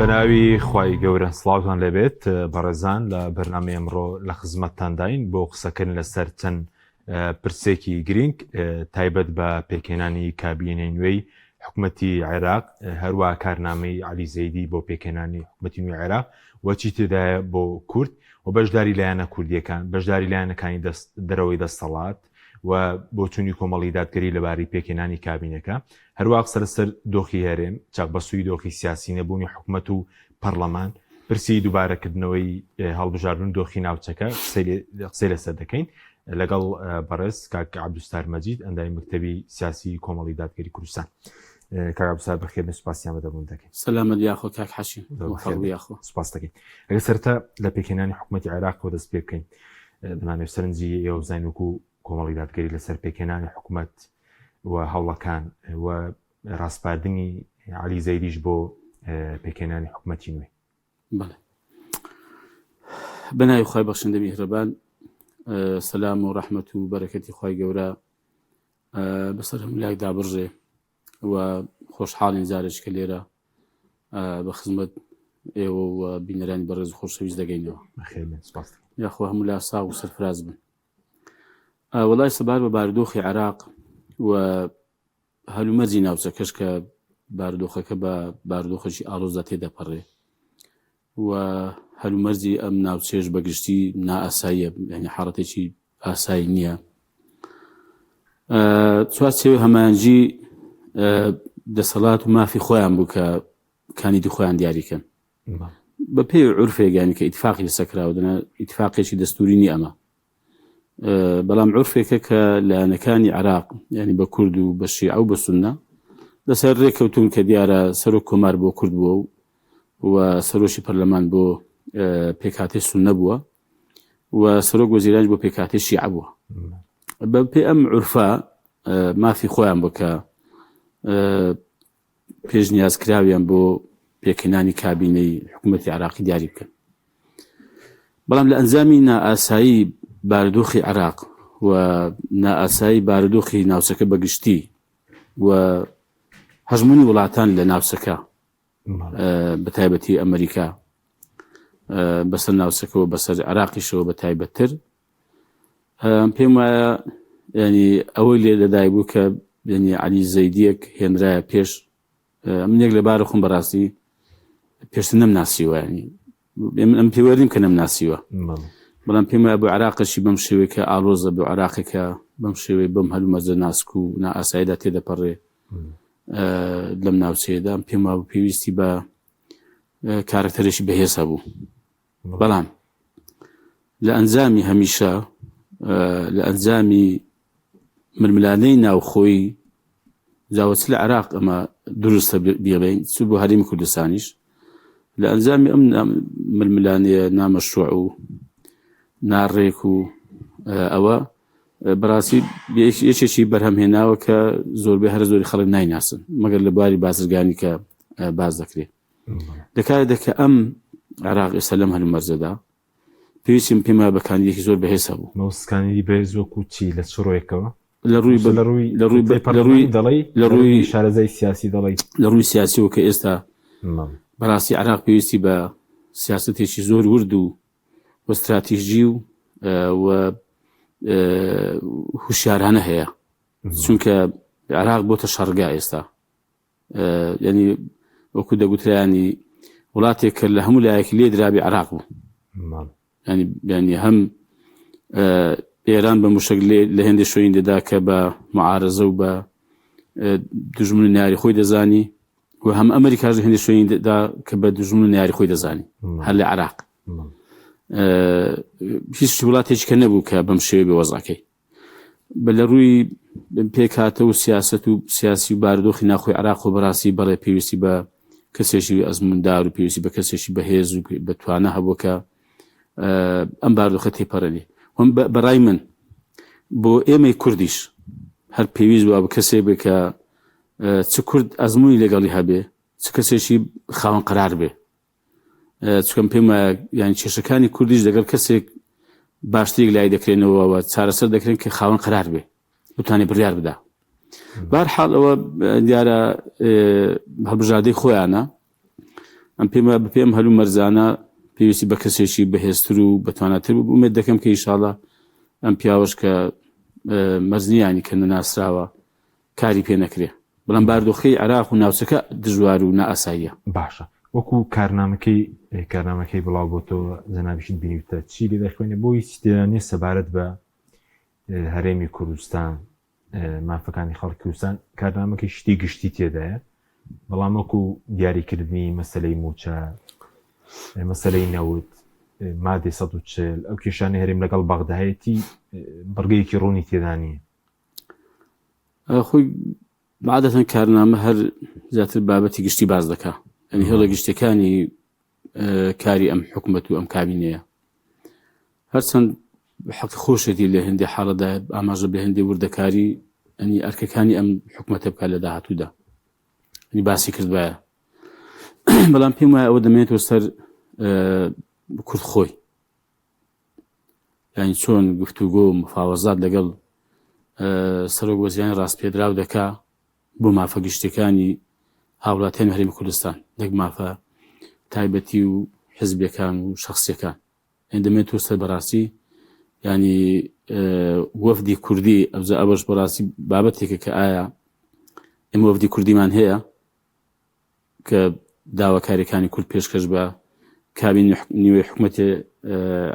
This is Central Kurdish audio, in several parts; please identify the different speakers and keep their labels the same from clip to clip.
Speaker 1: بەناوی خوای گەورە سڵاوتان لەبێت بەڕێزان لە بەرنامە ئەمڕۆ لە خزمەتتانداین بۆ قسەکردن لەسەر چەند پرسێکی گرنگ تایبەت بە پێکهێنانی کابینەی نوێی حکوومەتی عێراق هەروە کارنامەی عەلی زەیدی بۆ پێکهێنانی حکوومەتی نوێی عێراق وەچی تێدایە بۆ کورد و بەشداری لایەنە کوردیەکان بەشداری لایەنەکانی دەرەوەی دەسەڵات و بۆ چوونی کۆمەڵی دادگەری لەباری پێکهێنانی کابینەکە هەروە قسەلەسەر دۆخی هەرێم چاکبەسووی دۆخی سیاسی نەبوونی حکوومەت و پەرلەمان پرسی دووبارەکردنەوەی هەڵبژاردن دۆخی ناوچەکە قسەی لەسەر دەکەین لەگەڵ بەڕێز کاک عەبدولستار مەجید ئەندامی مەکتەبی سیاسی کۆمەڵی دادگەری کوردستان. کاک عەبدولستار بەخێر سوپاسیان بەدەبوون دەکەین.
Speaker 2: سەلامەت یاخۆ کاک حەشیم یاخۆ
Speaker 1: سوپاس دەکەین. ئەگەر سەرەتا لە پێکهێنانی حکوومەتی عێراق دەست پێ بکەین دەمانوێت سەرنجی ئێوە بزانین وەکو کۆمەڵی دادگەری لەسەر پێکهێنانی حکوومەت و هەوڵەکان و ڕاستپاردنی عەلی زەیدیش بۆ پێکهێنانی حکوومەتی نوێ.
Speaker 2: بەڵێ بەناوی خوای بەخشندە میهرەبان سەلام و ڕەحمەت و بەرەکەتی خوای گەورە بەسەر هەموو لایەک دابڕژێ و خۆشحاڵین جارێککە لێرە بە خزمەت ئێوە و بینەرانی بەڕێز و خۆشەویست دەگەینەوە. یاخۆ هەموو لا ساغ و سەرفراز بن. وەڵای سەبار بە بارودۆخی عێراق و هەلومەرجی ناوچەکەش کە بارودۆخەکە بە بارودۆخەشی ئاڵۆزدا تێدەپەڕێ و هەلومەرجی ئەم ناوچێش بەگشتی نائاساییە، یعنی حاڵەتێکی ئاسایی نییە. چوارچێوەی هەمایانجی دەسەڵات و مافی خۆیان بوو کە کاندیدی خۆیان دیاریکەن بە پێی عورفێکانی کە ئیتفاقی لەسەرکراودنە ئیتفاقێکی دەستوری نی ئەمە، بەڵام عورفێکە کە لایەنەکانی عێراق یعنی بە کورد و بە شیعە و بە سوننە لەسەر ڕێکەوتون کە دیارە سەرۆک کۆمار بۆ کورد بووە و سەرۆشی پەرلەمان بۆ پێکهاتەی سوننە بووە و سەرۆک وەزیرانیش بۆ پێکهاتەی شیعە بووە. بە پێی ئەم عورفە مافی خۆیان بوو کە پێشنیازکراویان بۆ پێکهێنانی کابینەی حکوومەتی عێراقی دیاری بکەن. بەڵام لە ئەنجامی نائاسایی بارودۆخی عێراق و نائاسایی بارودۆخی ناوچەکە بەگشتی و هەژمونی وڵاتان لە ناوچەکە بە تایبەتی ئەمریکا بەسەر ناوچەکەەوە بەسەر عێراقیشەوە بە تایبەتتر پێم وایە ینی ئەوەی لێ لەدای بوو کە ینی عەلی زەیدیەک هێنرایە پێش منێک لەبارە خۆم بەڕاستی پێشتر نەمناسیوە، ینی ئەم پێوەردیم کە نەمناسیوە، بەڵام پێم وایە بۆ عێراقەشی بەم شێوەیە کە ئاڵۆزە بۆ عێراقێکە بەم شێوەیە بەم هەلومەرجە ناسک و نائاساییدا تێدەپەڕێ لەم ناوچەیەدا پێم وابوو پێویستی بە کارکتەرێکی بەهێز هەبوو. بەڵام لە ئەنجامی هەمیشە لە ئەنجامی ململانەی ناوخۆی جاوەچ لە عێراق ئەمە دروستە بێڵێن چ بۆ هەرێمی کوردستانیش لە ئەنجامی ئەم ململانەیە نامەشروع و ناڕێک و ئەوە بەڕاستی یەکێکی بەرهەمهێناوە کە زۆربەی هەر زۆری خەڵک نایناسن مەگەر لە بواری بازرگانی کە باز دەکرێت. لەکاتێکدا کە ئەم عێراق ئێستا لەم هەلومەرجەدا پێویستیم پێما بە کاندیدێکی زۆر بەهێز هەبوو.
Speaker 1: مەوسکانی بەهێز وەکو چی لە چ ڕۆیەکەوە
Speaker 2: لە ڕووی
Speaker 1: شارەزای سیاسی دەڵی
Speaker 2: لە ڕووی سیاسیەوە کە ئێستا بەڕاستی عێراق پێویستی بە سیاسەتێکی زۆر ورد و استراتیژی و هوشیارانە هەیە، چونکە عێراق بۆتە شەڕگا ئێستا، ینی وەکو دەگوترایانی وڵاتێک کە لە هەموو لایەکی لێ درابی عێراق بوو، ینی هەم ئێران بە موشک لە هێندە شوێن دەدا کە بە معارەزە و بە دژمن نیاری خۆی دەزانی و هەم ئەمریکاش لە هێندە شوێن دەدا کە بە دژمن نیاری خۆی دەزانی هەر لە عێراق هیچ وڵاتێکی کە نەبوو کە بەم شێوەیە بە وەزعەکەی بە لە ڕووی پێکهاتە و سیاسەت و سیاسی و بارودۆخی ناخۆی عێراق و بەڕاستی بەڵێ پێویستی بە کەسێکی ئەزموندار و پێویستی بە کەسێکی بەهێز و بەتوانە هەبوو کە ئەم بارودۆخە تێپەڕێنێ. بەڕای من بۆ ئێمەی کوردیش هەر پێویست بووە بە کەسێک بێ کە چ کورد ئەزمووی لەگەڵی هەبێ چ کەسێکی خاوەن قەرار بێ، چکەم پێم وایە یانی کێشەکانی کوردیش دەگەر کەسێک باشترێک لای دەکرێنەوە چارەسەر دەکرێن کە خاوەن قەرار بێ بتوانێت بڕیار بدا. بەهەرحاڵ ئەوە دیارە هەڵبژاردەی خۆیانە ئەم پێم هەلوو مەرزانە پێویستی بە کەسێکی بەهێزتر و بەتواناتر و ئومێد دەکەم کە ئینشاڵڵا ئەم پیاوەش کە مەرزنیانی کە نەناسراوە کاری پێ نەکرێ بەڵام باردۆخەی عێراق و ناوچەکە دژوار و نائاساییە.
Speaker 1: باشە وەکو کارنامەکەی بڵاو بۆ تۆ جەنابیشت بینیوتە چی لێ دەخوێنێ بۆ هیچ تێدانێ سەبارەت بە هەرێمی کوردستان مافەکانی خەڵکی کوردستان کارنامەکەی شتی گشتی تێدایە بەڵام وەکو دیاریکردنی مەسەلەی موچە مەسەلەی نەوت مادەی 140 ئەو کێشانی هەرێم لەگەڵ بەغدایەتی بڕگەیەکی ڕوونی تێدا نیە.
Speaker 2: خۆی عادەتەن کارنامە هەر زیاتر بابەتی گشتی باز دەکا ئەنی هێڵە گشتەکانی کاری ئەم حکومەت و ئەم کابینەیە هەرچەند حەق خۆشێتی لە هەندێک حاڵەدا ئاماژە بە هەندێک وردەکاری ئەنی ئەرکەکانی ئەم حکومەتە بکات لە داهاتوودا ئەنی باسی کردوایە بەڵام پێم وایە ئەوە دەمێنێتەوە سەر کورد خۆی یانی چۆن گفتوگۆ و مفاوەزات لەگەڵ سەرۆک وەزیرانی ڕاستپێدراو دەکا بۆ مافە گشتەکانی هاوڵاتیان هەرێمی کوردستان لەک مافە تایبەتی و حزبیەکان و شەخسیەکان دەمێنێتەوە سەر بەڕاستی ینی وەفدی کوردی ئەوەش بەڕاستی بابەتێکە کە ئایا ئێمە وەفدی کوردیمان هەیە کە داواکاریەکانی کورد پێشکەش بە کابین نیوەی حکومەتی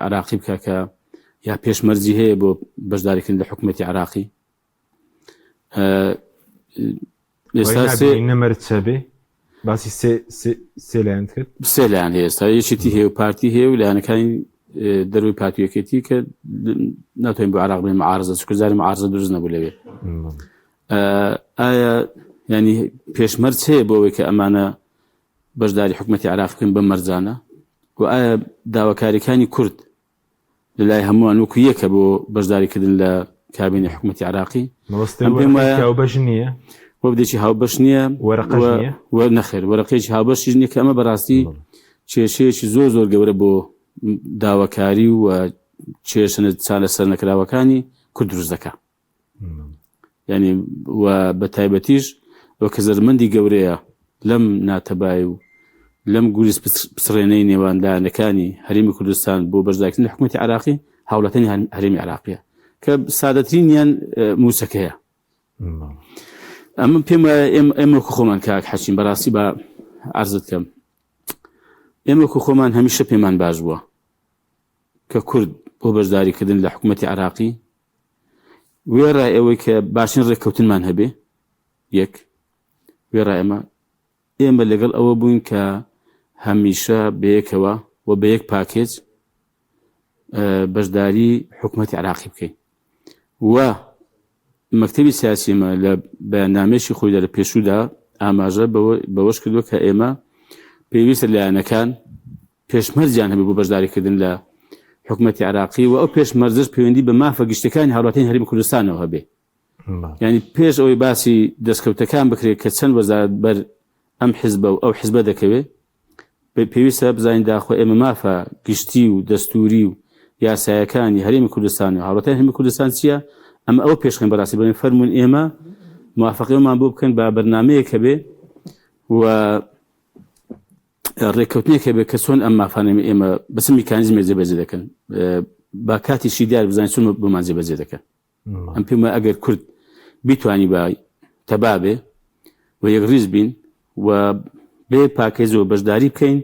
Speaker 2: عراقی بکە کە یا پێشمەرجی هەیە بۆ بەشداریکردن لە حکومەتی عراقی
Speaker 1: نەمەرچە بێ باسی سێ لایەن کرد
Speaker 2: سێ لایەن هەیە ئێستا یەکێتی هەیە و پارتی هەیە و لایەنەکانی دەروی پارتیەکەتی کە ناتوانین بۆ عراق بڵێن معارزە چونکە زاری معارزە دروست نەبوو لەوێ ئایا ینی پێشمەرج هەیە بۆ ئەوەی کە ئەمانە بەشداری حکومەتی عراق بکەن بە مەرجانە و ئایا داواکاریەکانی کورد لەلای هەمووان وەکو یەکە بۆ بەشداریکردن لە کابینی حکومەتی عراقی
Speaker 1: هاوبەش نییە
Speaker 2: وە بدێکی هاوبەش نییە وەرە نەخێر وەرەقەیەکی هاوبەشیش نییە کە ئەمە بەڕاستی کێشەیەکی زۆر گەورە بۆ داواکاری و کێشە چانە سەر نەکراوەکانی کورد دروست دەکات ینی و بە تایبەتیش وە کە زەرمەندی گەورەیە لەم ناتەبای و لەم گوریس پسڕێنەی نێوان لایەنەکانی هەرێمی کوردستان بۆ بەشداریکردن لە حکومەتی عراقی هاوڵاتیانی هەرێمی عراقیە کە سادەترینیان موسەکەیە. ئەمە پێم وایە ئێمە وەکو خۆمان کاک حەچین بەڕاستی بە عەرزت کەم ئێمە وەکو خۆمان هەمیشە پێمان باش بووە کە کورد بۆ بەشداریکردن لە حکومەتی عراقی وێڕا ئەوەی کە باشین ڕێککەوتنمان هەبێ یەک وێڕا ئێمە لەگەڵ ئەوە بووین کە هەمیشە بەیەکەوە و بە یەک پاکێج بەشداری حکومەتی عراقی بکەین و مەکتەبی سیاسیمە لە بەیاننامەیەکی خۆیدا لە پێشوودا ئاماژە بەوەش کردووە کە ئێمە پێویستە لایەنەکان پێشمەرجیان هەبێ بۆ بەشداریکردن لە حکومەتی عراقی و ئەو پێشمەرجش پەیوەندی بە مافە گشتەکانی هاوڵاتیانی هەرێمی کوردستانەوە هەبێ ینی پێش ئەوەی باسی دەستکەوتەکان بکرێت کە چەند وەزارەت بەر ئەم حیزبە و ئەو حیزبە دەکەوێت پێویستە بزانین داخۆ ئێمە مافە گشتی و دەستوری و یاسایەکانی هەرێمی کوردستان و هاوڵاتیانی هەرێمی کوردستان چییە ئەمە ئەوە پێشخین بەڕاستی بڵێن فەرمون ئێمە موافقەیەمان بۆ بکەن بە بەرنامەیەکە بێ و ڕێککەوتنێکە بێ کە چۆن ئەم مافانەمە ئێمە بەچ میکانیزمێک جێبەجێ دەکەن با کاتیشی دیار بزانین چۆن بۆمان جێبەجێ دەکەن. ئەم پێم وایە ئەگەر کورد بیتوانی بە تەبا بێ و یەکڕیز بین و بێ پاکێزەوە بەشداری بکەین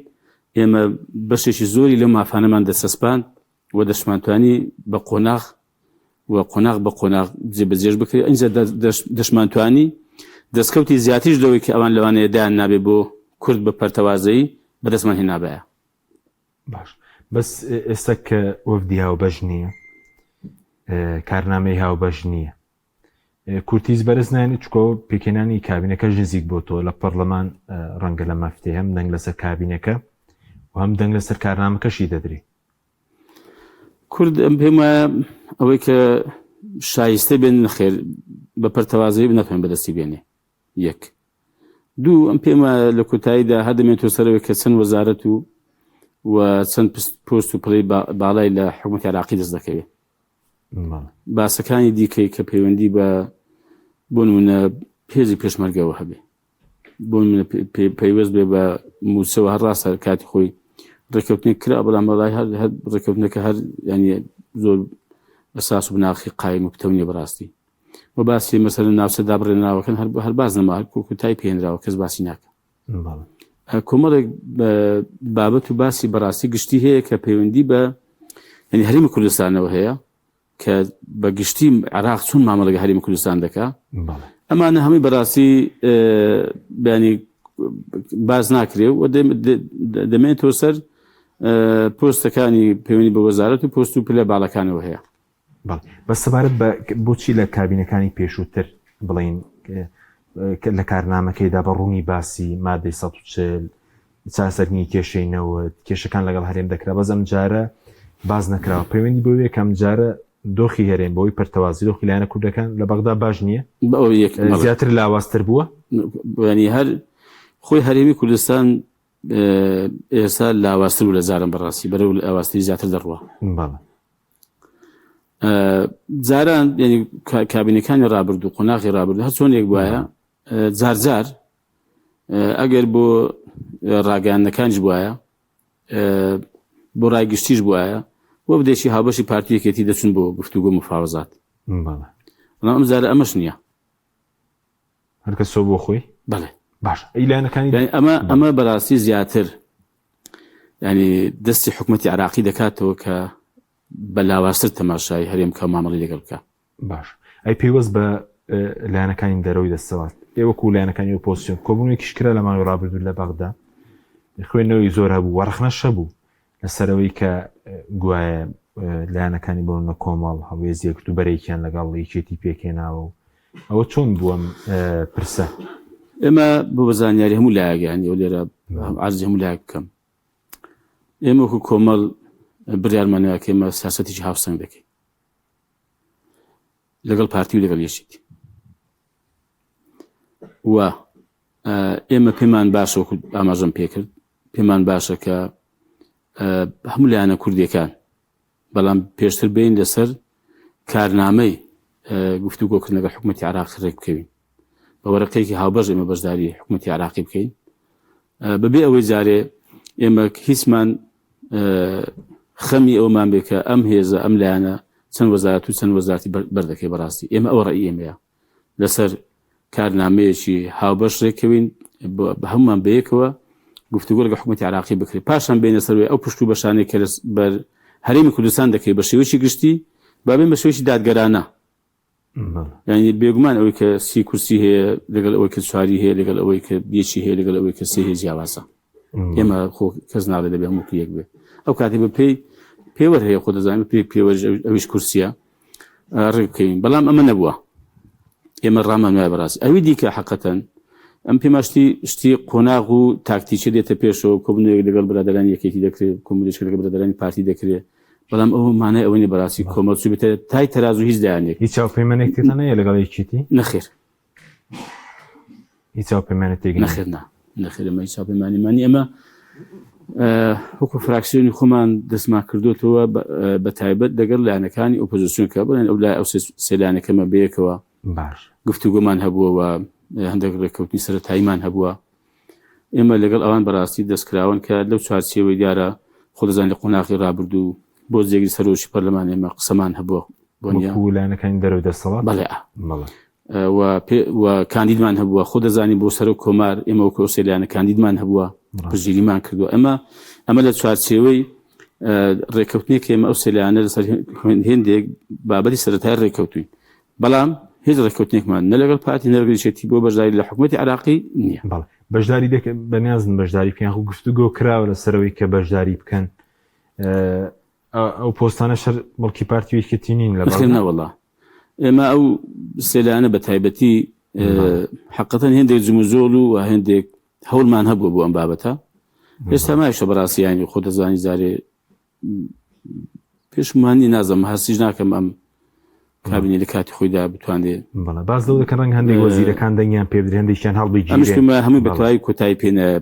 Speaker 2: ئێمە بەشێکی زۆری لەو مافانەمان دەسەسپاند و دەشمانتوانی بە قۆناغ و قۆناغ بە قۆناغ جێبەجێش بکرێت ئەنجا دەشمانتوانی دەستکەوتی زیاتریش لەوەی کە ئەوان لەوانەیە دایان نابێ بۆ کورد بە پەرتەوازایی بەدەستمان هێنابەیە.
Speaker 1: باش بەس ئێستا کە وەفدی هاوبەش نییە کارنامەی هاوبەش نییە کورتیز بەرز نایێنێت چکۆ پێکێنانی کابینەکە نزیک بۆ تۆ لە پەرلەمان ڕەنگە لە مەفتێ هەم دەنگ لەسەر کابینەکە و هەم دەنگ لەسەر کارنامەکەشی دەدرێت.
Speaker 2: کورد ئەم پێم وایە ئەوەی کە شایستە بێن نەخێر بە پەرتەوازایی ناتوانێت بەدەستی بێنێ یەک دوو ئەم پێم وایە لە کۆتاییدا هەردەمێتەوە سەرەوەی کە چەند وەزارەت و چەند پۆست و پڵەی باڵای لە حکومەتی عراقی دەست دەکەوێت باسەکانی دیکەی کە پەیوەندی بە بۆ نمونە پێزی پێشمەرگەوە هەبێ بۆ پەیوەست بێ بە مووسەوە هەر ڕاستە کاتی خۆی ڕێکەوتنێک کرا بەڵام بەڵای هەر ڕێکەوتنەکە هەر ینی زۆر ئەساس و بناخی قایم و پتەونیە بەڕاستی و باسی مەسەرەن ناوچەدا بڕێنراوەکەن هەر باز نەما کوتای پێێنراوە کەس باسی ناکە کۆمەڵێک بابەت و باسی بەڕاستی گشتی هەیە کە پەیوەندی بە ینی هەرێمی کوردستانەوە هەیە کە بە گشتی عێراق چۆن مامەڵەگە هەرێمی کوردستان دەکا ئەمانە هەمووی بەڕاستی بەینی باز ناکرێ و دەمێنێتەوە سەر پۆستەکانی پەیوەندی بە وەزارەت و پۆست و پلە باڵەکانەوە هەیە
Speaker 1: بە سەبارەت بە بۆچی لە کابینەکانی پێشووتر بڵین لە کارنامەکەیدا بە ڕوونی باسی مادەی 140 چاسەرنی کێشەینەوە کێشەکان لەگەڵ هەرێم دەکرا بەزەم جارە باز نەکراوە پەیوەندی بۆ یەکەم جارە دۆخی هەرێم بۆی پەرتەوازی دۆخی لایەنە کوردەکان لە بەغدا باش نییە زیاتر لاوااستر بووە
Speaker 2: ینی هەر خۆی هەرێمی کوردستان ئێستا لاوااستر و لە زارم بەڕاستی بەرەو ئاواستری زیاتر دەڕوە جاران ینی کابینەکانی ڕابردوو قۆناغی ڕابردوو هەر چۆن یەک وایە جارجار ئەگەر بۆ ڕاگەیاندنەکانیش بواە بۆ ڕایگشتیش بواە وە بدێکی هاوبەشی پارتیەکێتی دەچون بۆ گفتوگۆ مفاوەزات بەڵام ئەم جارە ئەمەش نییە
Speaker 1: هەرکەس سۆ بۆ خۆی
Speaker 2: بەڵێ
Speaker 1: باش ئەیلانەکانی
Speaker 2: ئەمە بەڕاستی زیاتر ینی دەستی حکوومەتی عراقی دەکاتەوە کە بە لاوااستر تەماشای هەرێم کە مامەڵی لەگەڵ بکە
Speaker 1: باش ئەی پێیوەست بە لایەنەکانی دەرەوەی دەستەوات ئێوەکو لایەنەکانی ئۆپۆزیسیۆن کۆبوونێکیش کرا لە ماوەی ڕابردوو لە بەغدا خوێندنەوەی زۆر هەبوو وەرەخنەش هەبوو لەسەرەوەی کە گوایە لایەنەکانی بۆنە کۆمەڵ هەوێز یەکتوبەرێکیان لەگەڵ یەکێتی پێکێناوە و ئەوە چۆن بووەم پرسە
Speaker 2: ئێمە بۆ بەزانیاری هەموو لایەکانی ئەو لێرە عەرزی هەموو لایەک بکەم ئێمە وەکو کۆمەڵ بڕیارمانەیە کە ئێمە سیاسەتێکی هاوسەنگ دەکەین لەگەڵ پارتی و لەگەڵ یەشێتی و ئێمە پێمان باشە وەکو ئاماژەم پێکرد پێمان باشە کە هەموو لایەنە کوردیەکان بەڵام پێشتر بین لەسەر کارنامەی گفتوگۆکردن لەگەڵ حکوومەتی عراق ڕێک بکەوین بە وەرەقەیەکی هاوبەش ئێمە بەشداری حکوومەتی عراقی بکەین بەبێ ئەوەی جارێ ئێمە هیچمان خەمی ئەومان بێ کە ئەم هێزە ئەم لایەنە چەند وەزارەت و چەند وەزارەتی بەردەکەی بەڕاستی ئێمە ئەوە ڕێی ئێمەیە لەسەر کارنامەیەکی هاوبەش ڕێکەوین بە هەمومان بەیەکەوە گفتوگۆ لەگەڵ حکوومەتی عراقی بکرێت پاشان بینە سەروێ ئەو پشت و بەشانێک کە بەر هەرێمی کوردستان دەکەی بە شێوەیەکی گشتی بابێن بە شێوەیەکی دادگەرانە ینی بێگومان ئەوەی کە سی کورسی هەیە لەگەڵ ئەوەی کە چواری هەیە لەگەڵ ئەوەی کە یەکی هەیە لەگەڵ ئەوەی کە سێ هەیە جیاوازە ئێمە خۆ کەس ناڵێ دەبێ هەموو یەک بێ ئەو کاتی بە پێی پێوە هەیە خۆ دەزانین پێوەژ ئەویش کورسیە ڕێک بکەین بەڵام ئەمە نەبووە ئێمە ڕامان وایە بەڕاستی ئەوی دیکە حەقەتەن ئەم پێماشتی شتی قۆناغ و تاکتیکە دێتە پێشەوە کۆبنەوەیەک لەگەڵ برادرانی یەکێتی دەکرێت کۆمەڵێک لەگەڵ برادرانی پارتی دەکرێت بەڵام ئەو مانای ئەوەی بەڕاستی کۆمەڵ چوو بێتە تای تەراز و هیچ دایانێک
Speaker 1: هیچ چاوپەیمانێکتان هەیە لەگەڵ یەکێتی
Speaker 2: نەخێر
Speaker 1: هیچ چاوپەیمانێک
Speaker 2: نەخێر نەخێر ئەمە هیچ چاوپەیمانیمانی ئەمە وەکو فراکسیۆنی خۆمان دەستمان کردوتەوە بە تایبەت لەگەڵ لایەنەکانی ئۆپۆزیسیۆن کە بڵێن ئەو لای ئەو سێ لایەنەکەمە بەیەکەوە
Speaker 1: باش
Speaker 2: گفتوگۆمان هەبووە و هەندێک ڕێککەوتنی سەرەتاییمان هەبووە ئێمە لەگەڵ ئەوان بەڕاستی دەستکراون کە لەو چوارچێوەی دیارە خۆ دەزانێت لە قۆناغی ڕابردوو بۆ جێگی سەرۆشی پەرلەمان ئێمە قسەمان هەبووە
Speaker 1: بۆ لایەنەکانی دەرەوەی دەسەڵات
Speaker 2: بەڵێ و کاندیدمان هەبووە خۆ دەزانی بۆ سەر و کۆمار ئێمە وەکو ئەو سێ لایەنە کاندیدمان هەبووە پشتگیریمان کردووە ئەمە لە چوارچێوەی ڕێککەوتنێک ئێمە ئەو سێ لایەنە لەسەر هێندێک بابەتی سەرەتای ڕێککەوتوین بەڵام هیچ ڕێککەوتنێکمان نە لەگەڵ پارتی نەرگشێتی بۆ بەشداری لە حکوومەتی عراقی نییە
Speaker 1: بەشداری بەنیازن بەشداری پێیان خۆ گفتوگۆ کراوە لەسەرەوەی کە بەشداری بکەن ئەو پۆستانە شەر مڵکی پارتی وێکێتی نین لە
Speaker 2: نەوەڵا ئێمە ئەو سێلانە بە تایبەتی حقەتەن هێندێک جموزۆڵ و هێندێک هەوڵمان هەبووە بۆ ئەم بابەتە ئێستا مایشە بەڕاستیانی خۆ دەزانی زارێ پێشمانی نازەم هەستیش ناکەم ئەم کابینی لە کاتی خۆیدا بتوانێت
Speaker 1: باز لەو دەکەن ڕەنگ هەندێک وەزیرەکان دەنگیان پێ بدرێن هەندێکیان هەڵبگیرێن
Speaker 2: ئەمشکمە هەمووی بەتوای کۆتایی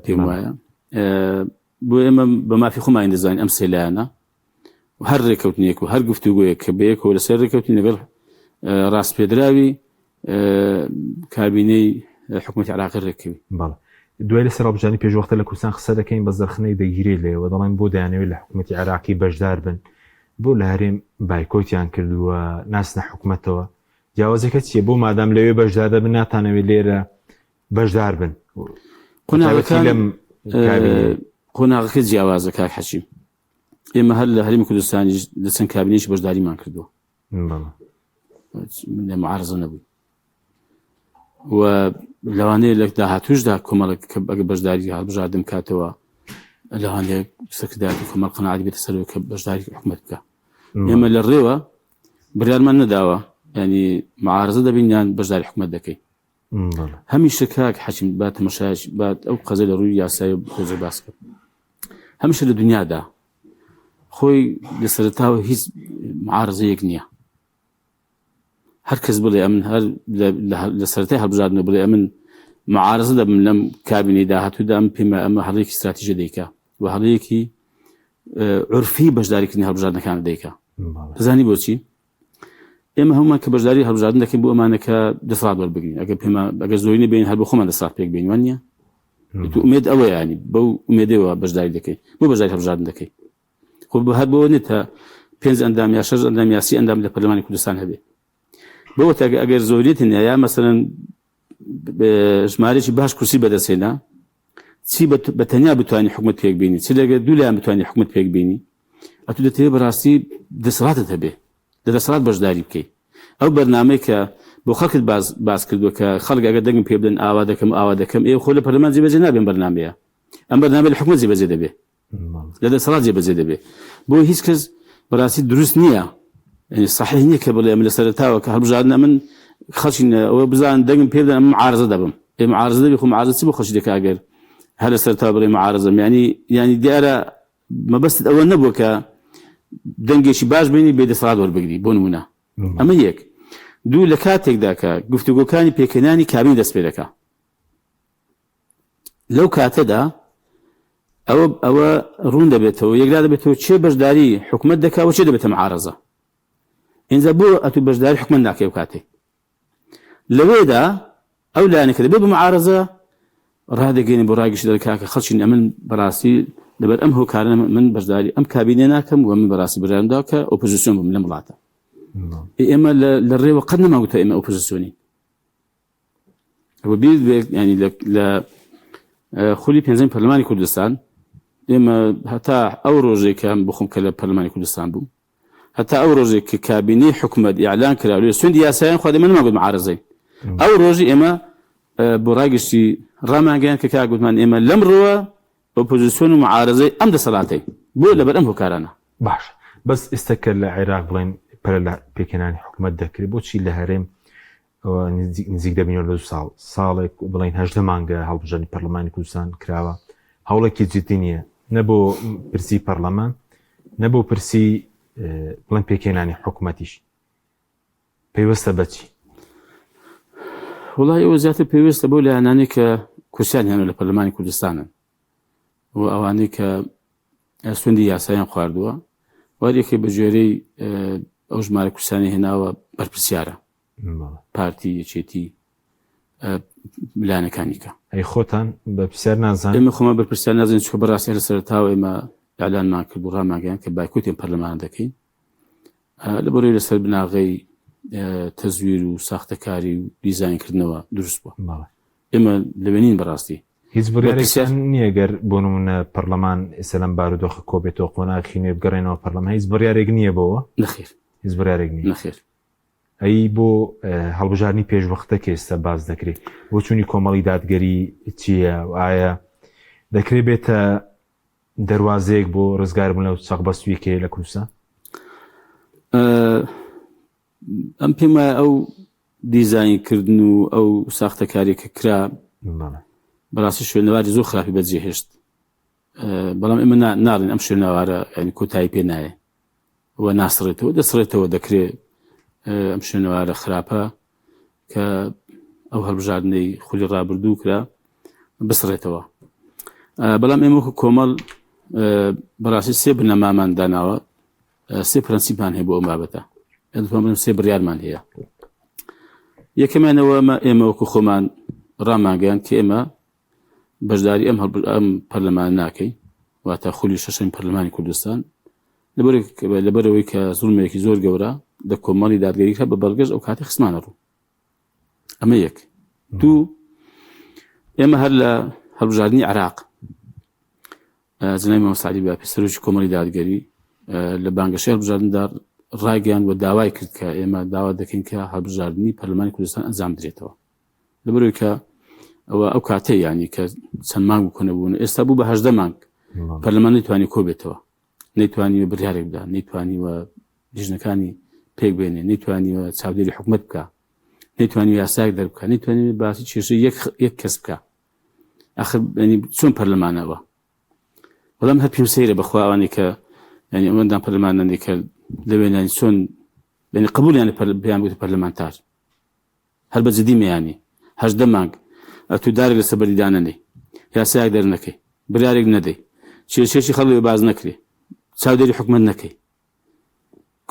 Speaker 2: پێم وایە بۆ ئێمە بە مافی خۆمان دەزانین ئەم سێ لایەنە هەر ڕێککەوتنێک و هەر گفتوگۆیەک کە بەیەکەوە لەسەر ڕێککەوتنی لەگەڵ ڕاستپێدراوی کابینەی حکوومەتی عراقی ڕێککەوی
Speaker 1: دوای لەسەر هەڵبژاردننی پێشوەختە لە کوردستان قسە دەکەین بە زەرخنەی دەگیرێت لێەوە دەڵێن بۆ دەیانەوێت لە حکوومەتی عێراقی بەشدار بن بۆ لە هەرێم بایکۆتیان کردووە ناسنە حکوومەتەوە جیاوازەکە چیە بۆ مادام لەوێ بەشدار دەبن ناتانەوێت لێرە بەشدار بن
Speaker 2: قۆناغەکە جیاوازە کاک حەچیم ئێمە هەر لە هەرێمی کوردستانی لە چەند کابینەیەکی بەشداریمان کردووە لە معارزە نەبووی و لەوانەیە لە داهاتوشدا کۆمەڵک ئەگە بەشداری هەڵبژاردن کاتەوە لەوانەیە سەرکردایەتی کۆمەڵ قەناعەت بێتە سەرەوە کە بەشداری حکوومەت بکە ئێمە لە ڕێوە بڕیارمان نەداوە ینی معارزە دەبین یان بەشداری حکوومەت دەکەین هەمیشە کاک حەچیم با تەماشاش با ئەو قەزە لە ڕووی یاسایی تۆزە باس کرد هەمیشە لە دنیادا خۆی لە سەرەتاوە هیچ معارزەیەک نییە هەر کەس بڵێ ئەمن هەر لە سەرەتای هەڵبژاردنەوە بڵێ ئەمن معارزە دەبم لەم کابینەی داهاتوودا ئەم پێمە ئەمە هەڵەیەکی استراتیژە دەیکا و هەڵەیەکی عورفی بەشداریکردنی هەڵبژاردنەکان دەیکا زانی بۆچی ئێمە هەمومان کە بەشداری هەڵبژاردن دەکەین بۆ ئەمانەکە دەسەڵات وەربگرین ئەگەر زۆری نەبین هەر بۆ خۆمان دەسەڵات پێک بین وان نییە تو ئومێد ئەوە ینی بەو ئومێدەوە بەشداری دەکەی بۆ بەشداری هەڵبژاردن دەکەی خۆ هەر بۆ نێتە 5 ئەندام یا 6 ئەندام یا 30 ئەندام لە پەرلەمانی کوردستان هەبێ بۆ ئەگەر زۆریەتی یا مەسەلەن ژمارەی باش کورسی بەدەستێنا چی بەتەنیا بتوانانی حکوومەت پێک بینی چ لەگە دوو لایەن بتوانانی حکوومەت پێک بینی ئەتو دەتەوێت بەڕاستی دەسەڵاتت هەبێ لە دەسەڵات بەشداری بکەیت ئەو بەرنامەی کە بۆ خەڵکت باس کردووە کە خەڵک ئەگەر دەنگم پێ بدەن ئاوا دەکەم ئێوە خۆ لە پەرلەمان جێبەجێ نابێن بەرنامەیە ئەم بەرنامە لە حکوومەت جێبەجێ دەبێ لە دەسەڵات جێبەجێ دەبێ بۆ هیچ کەس بەڕاستی دروست نییە صحیح نییە کە بڵێ لە سەرەتاوە کە هەڵبژاردنە من خەڵکی ئەوە بزان دەنگم پێ بدەن ئەم معارزە دەبم معارزە دەبێ خۆ معارزە چی بۆ خەڵکی دەکا ئەگەر هەر لە سەرەتاوە بڵێ معارزەم ینی دیارە مەبەستت ئەوە نەبووە کە دەنگێکی باش بینی بێ دەسەڵات وەربگری بۆ نمونە ئەمە یەک دوو لە کاتێکدا کە گفتوگۆکانی پێکەنانی کابین دەست پێ دەکا لەو کاتەدا ئەوە ڕوون دەبێتەوە یەکلا دەبێتەوە چێ بەشداری حکوومەت دەکا و چێ دەبێتە معارزە ئینجا بۆ ئەتو بەشداری حکوومەت ناکەی و کاتێک لەوێدا ئەو لایەنێکە دەبێت بە معارزە ڕادەگەێنی بۆ ڕاگەشت دەکا کە خەڵکی ئەمن بەڕاستی لەبەر ئەم هۆکارە من بەشداری ئەم کابینێ ناکەم و من بەڕاستی بڕیارمدا کە ئۆپۆزیسیۆن بم لەم وڵاتە ئێمە لە ڕێوە قەت نەماوتە ئێمە ئۆپۆزیسیۆنین ئەوە بیر ینی لە خولی پێنجەم پەرلەمانی کوردستان ئێمە هەتا ئەو ڕۆژێک کە بخۆم کە لە پەرلەمانی کوردستان بوو هەتا ئەو ڕۆژێک کە کابینەی حکوومەت ئیعلان کرا لێ سوێندی یاساییان خوا دەمە نەماگوت معارزەین ئەو ڕۆژی ئێمە بۆ ڕاگەشتی ڕاماگەیان کە کاگوتمان ئێمە لەم ڕۆوە ئۆپۆزیسیۆن و معارزەی ئەم دەسەڵاتەی بۆ لەبەر ئەم هۆکارانە
Speaker 1: باش بەس ئێستاکە لە عێراق بڵێن پەرە لە پێکەنانی حکوومەت دەکرێت بۆچی لە هەرێم نزیک دەبینەوە لە ساڵێک بڵین 18 مانگە هەڵبژاردننی پەرلەمانی کوردستان کراوە هەوڵێکی جدی نییە نەبوو پرسی پەرلەمان نەبوو پرسی بڵێن پێکەنانی حکوومەتیش پێوەستە بەچی
Speaker 2: وڵای ئەوە زیاتر پێویستە بۆ لایەنانی کە کورسیان هێنن لە پەرلەمانی کوردستانن و ئەوانەی کە سوێندی یاساییان خواردووە وارێکی بە ژێرەی ئەو ژمارە کورسانی هێناوە بەرپرسیارە پارتی یەکێتی لایەنەکانی کە
Speaker 1: ئەی خۆتان بە پرسیار نازان
Speaker 2: ئێمە خۆمە بەرپرسیار نازانین چۆ بەڕاستی لە سەرەتاوە ئێمە ئیعلانمان کرد و ڕاماگەیان کە بایکۆتێن پەرلەمان دەکەین لەبەرەوەی لەسەر بناغەی تەزویر و ساختەکاری و دیزاینکردنەوە دروست بووە ئێمە لەوێنین بەڕاستی
Speaker 1: هیچ بڕیارێکیان نییە گەر بۆ نمونە پەرلەمان ئێستا لەم بارودۆخە کۆبێتەوە قۆناغی بگەڕێنەوە پەرلەمان هیچ بڕیارێک نییە بۆەوە
Speaker 2: نەخێر
Speaker 1: هیچ بڕیارێک نییە
Speaker 2: نەخێر
Speaker 1: ئەی بۆ هەڵبژاردننی پێشوەختە کە ئێستا باز دەکرێت بۆ چوونی کۆمەڵی دادگەری چییە ئایا دەکرێت بێتە دەواازەیەک بۆ ڕزگاربوون لەو چەق بەستویەکەیە لە کوردستان
Speaker 2: ئەم پێمە ئەو دیزاینکردن و ئەو ساختەکارێکە کرا بەڕاستی شوێنەواری زۆر خراپی بەجێهێشت بەڵام ئێمە ناڵین ئەم شوێنەوارە ینی کۆتایی پێ نایە و ناسڕێتەوە دەسڕێتەوە دەکرێت ئەم شوێنەوارە خراپە کە ئەو هەڵبژاردنەی خولی ڕابردوو کرا بسڕێتەوە بەڵام ئێمە وەکو کۆمەڵ بەڕاستی سێ بنەمامان داناوە سێ پرەنسیپمان هەیە بۆ ئەم بابەتە سێ بڕیارمان هەیە یەکەمانەوە ئێمە وەکو خۆمان ڕاماگەیان کە ئێمە بەشداری ئەم پەرلەمان ناکەی واتە خولی شەشەمی پەرلەمانی کوردستان لەبەرەوەی کە زوڵمێکی زۆر گەورە لە کۆمەڵی دادگەریکە بە بەڵگەش ئەو کاتی خستمانە ڕوو. ئەمە یەک. دوو، ئێمە هەر لە هەڵبژاردننی عێراق جنای مەمەسعەلی باپی سەرۆکی کۆمەڵی دادگەری لە بانگەشەی هەڵبژاردندا ڕاگەیان و داوای کرد کە ئێمە داوا دەکەین کە هەڵبژاردننی پەرلەمانی کوردستان ئەنجام بدرێتەوە لەبەرەوەی کە ئەو کاتەی ینی کە چەند مانگ کۆنەبوون ئێستا بوو بە 18 مانگ پەرلەمان نەیتوانی کۆ بێتەوە، نەیتوانیوە بڕیارێک بدات، نەیتوانیوە لیژنەکانی پێک بێنێ، نەیتوانیوە چاودێری حکومەت بکە، نەیتوانی یاسایەک دەربکە، نەیتوانی باسی کێشەی یەک کەس بکە. ئاخر چۆن پەرلەمانەوە؟ بەڵام هەر پێم سەیرە بەخوا ئەوانەی کە ینی ئەوەندان پەرلەمانەندێک کە لەوێنانی چۆن قبولیان پێیان بوویتە پەرلەمانتار هەر بە جدی مەیانی 18 مانگ تو دارێک لەسەر بەریدانەنەی، یاسایەک دەرنەکەی، بڕیارێک نەدەی، کێشەی خەڵکی باز نەکرێ، چاودێری حکومەت نەکەی،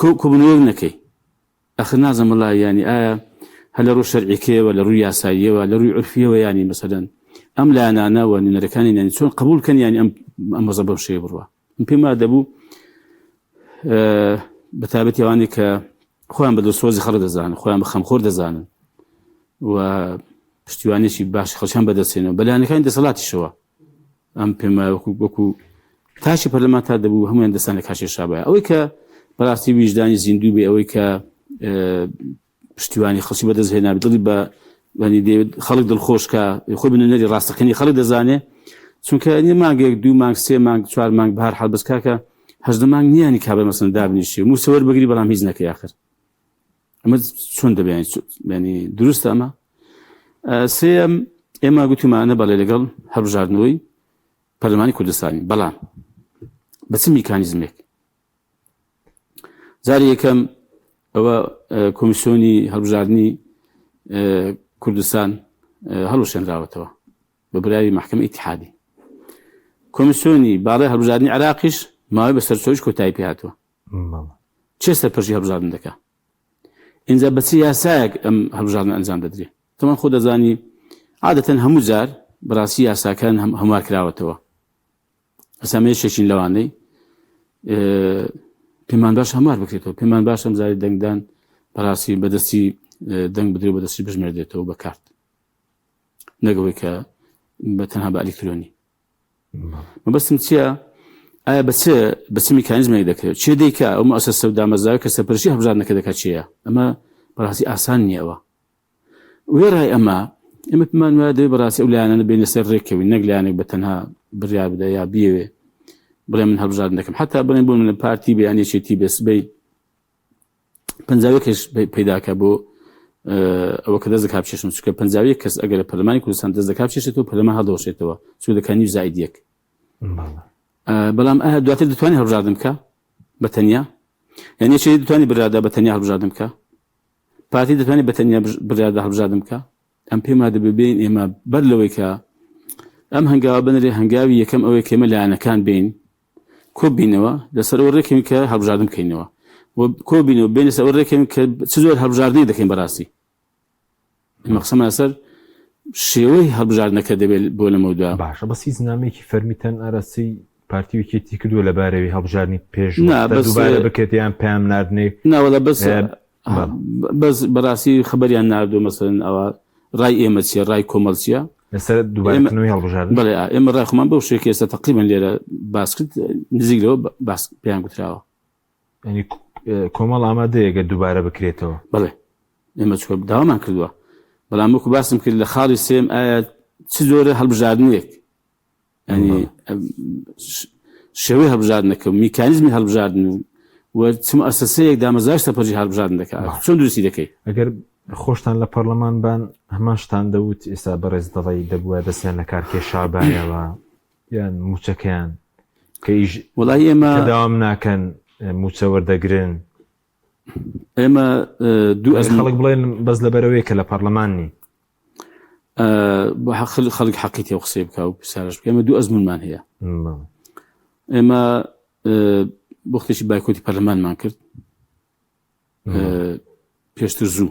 Speaker 2: کۆبوونەوەک نەکەی. ئەخر نازەم وەڵای ینی ئایا هەر لە ڕوو شەرعیکەوە لە ڕووی یاساییەوە لە ڕووی عورفیەوە ینی مەسەلەن ئەم لایەنانەوە نوێنەرەکانی ینی چۆن قبولکەن ینی ئەم وەزە بەم شێوە بڕوە. من پێم وایە دەبوو بە تایبەتی ئەوانەی کە خۆیان بە دڵسۆزی خەڵک دەزانن، خۆیان بە خەمخۆر دەزانن و پشتیوانێکی باشی خەڵکیان بەدەستێنەوە بەلایەنەکانی دەسەڵاتیشەوە. ئەم پێم وایە وەکو تاشی پەرلەمانتار دەبوو هەمویان دەستان لە کاشی شابایە. ئەوەی کە بەڕاستی ویژدانی زیندوو بێ، ئەوەی کە پشتیوانی خەڵکی بەدەستهێنا دڵی بە خەڵک دڵخۆشکە خۆی بنەری ڕاستەقینی خەڵک دەزانێ، چونکە مانگێک 2 مانگ 3 مانگ 4 مانگ بەهەر حاڵ بەس کاکە 18 مانگ نیانی کابرا مەسەن دابنیشی و موسەوەر بگری بەڵام هیچ نەکەی. آخر ئەمە چۆن دەبێت ینی دروستە؟ ئەمە سێم ئێمە گوتمانە بەڵێ لەگەڵ هەڵبژاردنەوەی پەرلەمانی کوردستانی، بەڵام بە چ میکانیزمێک؟ جاری یەکەم ئەوە کۆمیسیۆنی هەڵبژاردننی کوردستان هەڵوشێنراوەتەوە بە برای محکمە ئیتیحادی. کۆمیسیۆنی باڵای هەڵبژاردننی عێراقیش ماوەی بەسەر چۆیش کۆتایی پێ هاتووە. چێ سەرپەرشی هەڵبژاردن دەکا؟ ئینجا بە چ یاسایەک ئەم هەڵبژاردن ئەنجام دەدرێت؟ تەمان خۆ دەزانی عادەتەن هەموو جار بەڕاستی یاساکان هەموار کراوەتەوە. ئەسامەیەشێکین لەوانەی پێمان باش هەموار بکرێتەوە، پێمان باش ئەم زاری دەنگدان بەڕاستی بەدەستی دەنگ بدرێت و بەدەستی بژمێردێتەوە بە کارت، نەگەوەی کە بە تەنها بە ئەلکترۆنی. مەبەستم چییە؟ ئایا بە چ میکانیزمێک دەکرێت؟ چێ دەیکا ئەو مؤسسە و دامەزراوە کە سەرپەرشی هەڵبژاردنەکە دەکات چییە؟ ئەمە بەڕاستی ئاسان نییە. ئەوە وێرای ئەمە پێمان وایە دەبێت بەڕاستی ئەو لایەنانە بێنە سەر ڕێکەوەی، نەک لایەنێک بە تەنها بڕیار بدە یا بیەوێ بڵێ من هەڵبژاردن دەکەم، حتا بڵێن بۆ من لە پارتی بەیانێکێتی بێسبەی 50 کەس پەیداکە بۆ ئەوە کە دەست دەکا بچێشن، چونکە 50 کەس ئەگەر لە پەرلەمانی کوردستان دەست دەکا بچێشێتەوە پەرلەمان هەڵدۆشێتەوە چوو دەکانی زائید یەک. بەڵام ئایا دواتر دەتوانێت هەڵبژاردن بکە بە تەنیا؟ یعنی چێ دەتوانێت بڕیاردا بە تەنیا هەڵبژاردن بکە؟ پارتی دەتوانێت بە تەنیا بڕیاردا هەڵبژاردن بکە؟ ئەم پێم وایە دەبێت ئێمە بەر لەوەی کە ئەم هەنگاوە بنرێ هەنگاوی یەکەم ئەوەی کە ئێمە لایەنەکان بین کۆبینەوە لەسەر ئەوە ڕێکین کە هەڵبژاردن بکەینەوە کۆبینەوە بین لەسەر ئەوە ڕێکین کە چ زۆر هەڵبژاردنی دەکەین بەڕاستی. ئێمە قسەمان لەسەر شێوەی هەڵبژاردنەکە دەبێت بۆ لەمەوەدا.
Speaker 1: باشە بەس هیچ نامێکی فەرمیتەن ئەرەسی پارتیویکێتی کردووە لەبارەوەی هەڵبژاردننی پێش دووبارە بکرێت یان پێیان ناردنێ؟
Speaker 2: ناوەڵە بەس بەڕاستی خبەریان ناردووە مەسەلەن ئەوە ڕای ئێمە چیە، ڕای کۆمەڵ چیە
Speaker 1: لەسەر دووبارەکردنەوەی هەڵبژاردن؟ بەڵێ
Speaker 2: ئێمە ڕای خۆمان بەو شێکی ئێستا تەقریبەن لێرە باس کرد، نزیک لەوە باس پێیان گوتراوە.
Speaker 1: ینی کۆمەڵ ئامادەیە ئەگەر دووبارە بکرێتەوە؟
Speaker 2: بەڵێ ئێمە چۆ داوامان کردووە، بەڵام وەکو باسم کرد لە خاڵی سێم ئایا چ زۆرە هەڵبژاردنێک ینی شێوەی هەڵبژاردنەکە و میکانیزمی هەڵبژاردن و چ مؤسسەیەک دامەزراوەی سەرپەرشی هەڵبژاردن دەکات چۆن دروستی دەکەی؟ ئەگەر
Speaker 1: خۆشتان لە پەرلەمان بان هەمان شتان دەوت ئێستا بەڕێز دەڵی دەبووە دەستیان لە کارکێشا بایەوە یان موچەکەیان کە
Speaker 2: وەڵای ئێمە
Speaker 1: داوام ناکەن موچە وەردەگرن.
Speaker 2: ئێمە دوو
Speaker 1: خەڵک بڵێن بەس لەبەرەوەی کە لە پەرلەمانی
Speaker 2: خەڵک حەقی تێ قسەی بکە و پرسیارش بکە. ئێمە دوو ئەزمونمان هەیە. ئێمە بۆ خۆشی بایکۆتی پەرلەمانمان کرد پێشتر زوو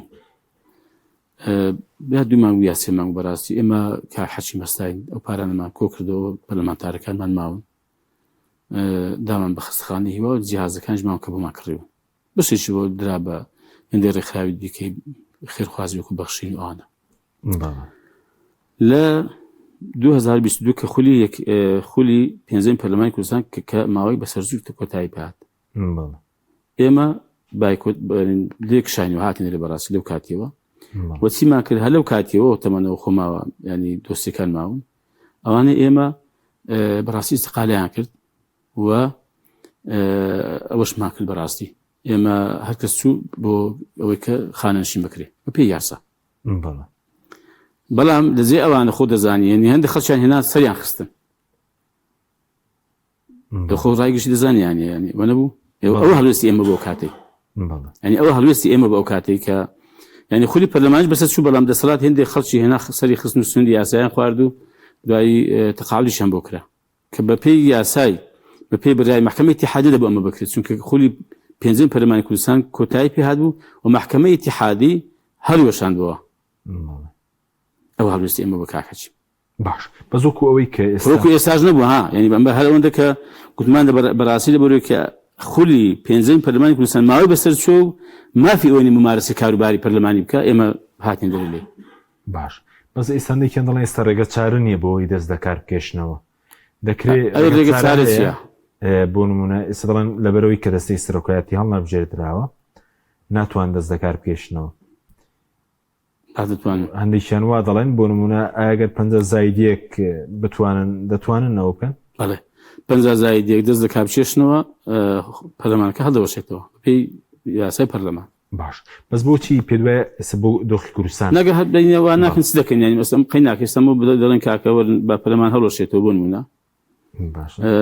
Speaker 2: دوو مانگ یا سێ مانگ بەڕاستی ئێمە کە حەچی مەستاین ئەو پارانەمان کۆ کردەوە پەرلەمانتارەکانمان ماون دامان بە خستخانەی هیوا و جیهازەکانیشمان کە بۆمان کڕیوە بەشێکی بۆ درا بە هێندەی ڕێکخراوی دیکەی خێرخوازی وەکو بەخشین و ئەوانە لە 2022 کە خولی پێنجەم پەرلەمانی کوردستان کە ماوەی بەسەرزوو کۆتایی پات ئێمە لێک شاینەوە هاتین لە بەڕاستی لەو کاتیەوە وە چیمان کرد هە لەو کاتیەوە تەمەنەوە خۆماوە ینی دۆستیەکان ماون ئەوانە ئێمە بەڕاستی استقالیان کرد و ئەوەشمان کرد بەڕاستی ئێمە هەر کەس چوو بۆ ئەوەی کە خانەنشین بکرێ بە پێی یاسا بەڵام لەجێ ئەوانە خۆ دەزانی ینی هەندێک خەڵکیان هێنا سەریان خستن خۆ ڕایگەشتی دەزانیانە ینی وە نەبوو ئەوە هەڵوێستی ئێمە بۆ کاتێک ینی ئەوە هەڵوێستی ئێمە بە ئەو کاتێک کە ینی خولی پەرلەمانیش بەسەر چوو بەڵام دەسەڵات هێندێک خەڵکی هێنا سەری خستن و سوێندی یاساییان خوارد و دوایی تەقاعودیشیان بۆ کرا کە بە پێی یاسای بە پێی بەرای محکەمەی ئیتیحادی دەبوو ئەمە بکرێت چونکە خولی پێنجەم پەرلەمانی کوردستان کۆتایی پێ هاتبوو و محکەمەی ئیتیحادی هەڵوێشاندەوە ئەو هەڵوێستی ئێمە بە کاکەچی
Speaker 1: باش بەزۆکو ئەوەی کە
Speaker 2: ئێستاژ نەبوو ها ینی بە هەر ئەوەندە کە گوتمان بەڕاستی لەبەرەوەی کە خولی پێنجەم پەرلەمانی کوردستان ماوەی بەسەر چۆ و مافی ئەوەی ممارەسەی کاروباری پەرلەمانی بکە ئێمە هاتین لێ
Speaker 1: باش بەس ئێستاندێکیان دەڵێن ئێستا ڕێگە چارە نییە بۆەوەی دەست دەکار بکێشنەوە دەکرێت
Speaker 2: ڕێگە چارە چییە
Speaker 1: بۆ نمونە ئێستا دەڵێن لەبەرەوەی کە دەستەی سەرۆکایەتی هەڵ نەبژێردراوە ناتوان دەست دەکار بکێشنەوە هەندێکیان وا دەڵێن بۆ نمونە ئاگەر 50 زایدیەک دەتوانن ئەوە بکەن
Speaker 2: بەڵێ 50 زایدیەک دەست دەکار بکێشنەوە پەرلەمانەکە هەڵدەوەشێتەوە پێی یاسای پەرلەمان
Speaker 1: باش بەس بۆچی پێ دوایە بۆ دۆخی کوردستان
Speaker 2: نەگە هەبینەوە ناکەن چ دەکەن ینی مەسەڵەن قەی ناکەستەمە دەڵێن کاکەوە بە پەرلەمان هەڵۆشێتەوە بۆ نمونە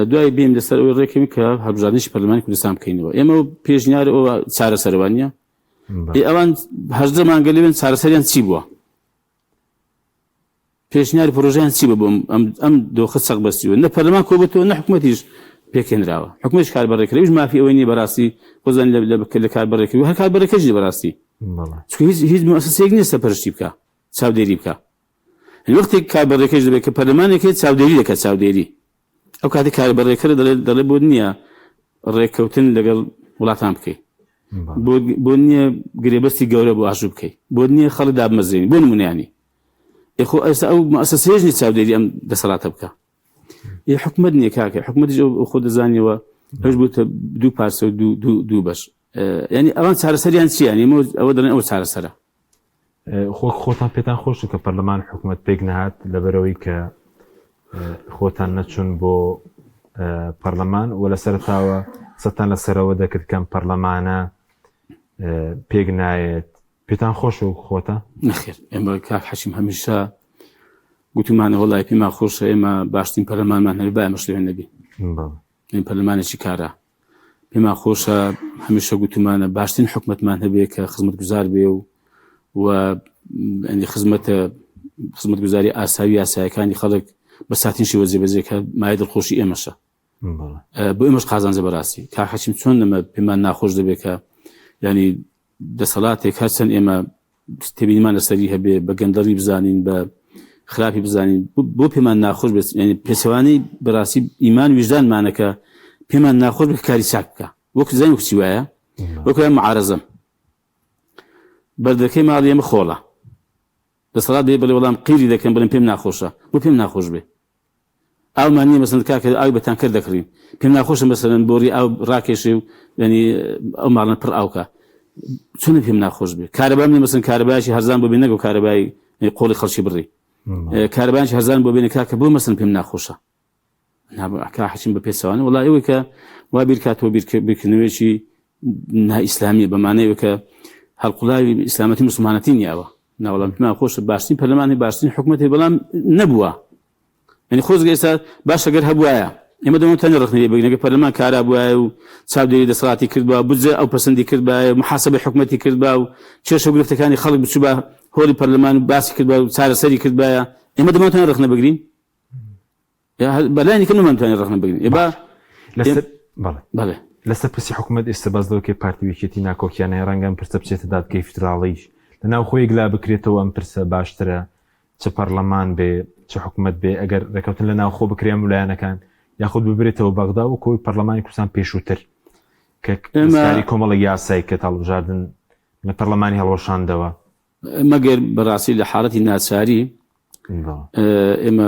Speaker 2: دوای بیم لەسەر ئەوەی ڕێکەمی کە هەڵبژاردننیشی پەرلەمانی کوردستان بکەینەوە ئێمە پێشنیار ئەوە چارەسەروانیە ئەوان هەژدەمان گەلێن چارەسەریان چی بووە پێشنیاری پرۆژیان چی بوو ئەم دۆخە سەق بەستیوە نە پەرلەمان کۆبێتەوە نە حکوومەتیش پێکێنراوە حکومەتیش کاربەڕێکردنیش مافی ئەوەی نیە بەڕاستی خۆزان لە کاربەڕێکردن هەر کاربەڕێکەشی بەڕاستی هیچ مؤسسەیەک نییە سەرپەرشتی بکە چاودێری بکە وەختێک کاربەڕێکەش دەبێت کە پەرلەمانێکی چاودێری دەکات چاودێری ئەو کاتی کاربەڕێکەکە دەڵێ بۆ نییە ڕێککەوتن لەگەڵ وڵاتان بکەیت بۆ نییە گرێبەستی گەورە بۆ ئاشوب بکەیت بۆ نییە خەڵک دابمەزێنی بۆ نمونیانی خۆ ئێستا ئەو مؤسسەیەکی چاودێری ئەم دەسەڵاتە بکە حکومت نییە کاکە حکومەتیش خۆ دەزانیەوە ئەوش بووتە دوو پارچە و دوو بەش ینی ئەوان چارەسەریان چی ینی ئەوە دەڵێن ئەوە چارەسەرە
Speaker 1: خۆتان پێتان خۆش کە پەرلەمان حکومەت پێک نەهات لەبەرەوەی کە خۆتان نەچون بۆ پەرلەمان و لە سەرتاوە سەتان لەسەرەوە دەکرد کەم پەرلەمانە پێک نایێت پێتان خۆش و خۆتە
Speaker 2: نەخێر ئێمە کاک حەشیم هەمیشە گوتمانە وەڵای پێمان خۆشە ئێمە باشترین پەرلەمانمان هەبێ با ئێمە شتێن نەبی این پەرلەمانێکی کارە پێمان خۆشە هەمیشە گوتمانە باشترین حکومەتمان هەبێ کە خزمەتگوزار بێ و خزمەتگوزاری ئاساوی یاسایەکانی خەڵک بە ساتینشی وەجێبەجێ کە مایە دڵخۆشی ئێمەشە بۆ ئێمەش قازانجە بەڕاستی کاک حەشیم چۆن لەمە پێمان ناخۆش دەبێت کە ینی دەسەڵاتێک هەرچەند ئێمە تێبینیمان لەسەری هەبێ بە گەندەڵی بزانین بە خراپی بزانین بۆ پێمان ناخۆش بێت ینی پێچەوانەی بەڕاستی ئیمان ویژدانمانەکە پێمان ناخۆش بێت کاری چاک بکە وەکو زانین وەکو چی وایە وەکو معارەزەم بەردەکەی ماڵی ئێمە خۆڵە دەسەڵات بێ بڵێ وەڵام قیری دەکەن بڵێن پێم ناخۆشە بۆ پێم ناخۆش بێ ئەومان نییە مەسەڵەن کاکە ئاوی بەتانکەر دەکڕین پێم ناخۆشە مەسەڵەن بۆری ئاو ڕاکێشێ و ینی ئەو ماڵە پڕ ئاوکە چۆن پێم ناخۆش بێ کارەبام نیە مەسەڵەن کارەبایشی هەرزان بۆ بێ نەگە و کارەبای قۆڵی خەڵکی بڕی کارەبایشی هەرزان بۆ بێنە کاکە بۆ مەسەڵەن پێم ناخۆشە کا حەشیم بە پێچەوانە وەڵای ئەوەی کە وا بیرکاتەوە بیرکردنەوەیەکی نائیسلامیە بەمانەیەوە کە هەڵقوڵاوی ئیسلامەتی موسڵمانەتی نییەوە ناوەڵام پێمان خۆشە باشترین پەرلەمانی باشترین حکومەتی بەڵام نەبووە ینی خۆزگە ئێستا باش ئەگەر هەبوایە ئێمە دەمەوێت ڕخنەوەی بگرین کە پەرلەمان کارا بووایە و چاودێری دەسەڵاتی کردبووە بودجە ئەو پەسەندی کردبایە محاسبەی حکومەتی کردبا و کێشە و گرفتەکانی خەڵک بچوو بە هۆڵی پەرلەمان و باسی کردبا و چارەسەری کردبایە ئێمە دەمەوێت ڕخنە بگرین بەلایانی کە نەمانتوانین ڕخنە بگرین
Speaker 1: لەسەر پرسی حکومەت ئێستا باز دەوە کە پارتی وێکێتی ناکۆکیانە ڕەنگەم پرسە بچێتە دادگای فدراڵیش لەناو خۆی گلا بکرێتەوە ئەم پرسە باشترە چه پەرلەمان بێ چه حکوومەت بێ ئەگەر ڕێکەوتن لە ناو خۆ بکرێن ویلایەنەکان یاخود ببرێتەوە بەغدا و کۆی پەرلەمانی کوردستان پێشووتر کە کاری کۆمەڵی یاسایی کە هەڵبژاردن لە پەرلەمانی هەڵوەشاندەوە
Speaker 2: مەگەر بەڕاستی لە حاڵەتی ناچاری ئێمە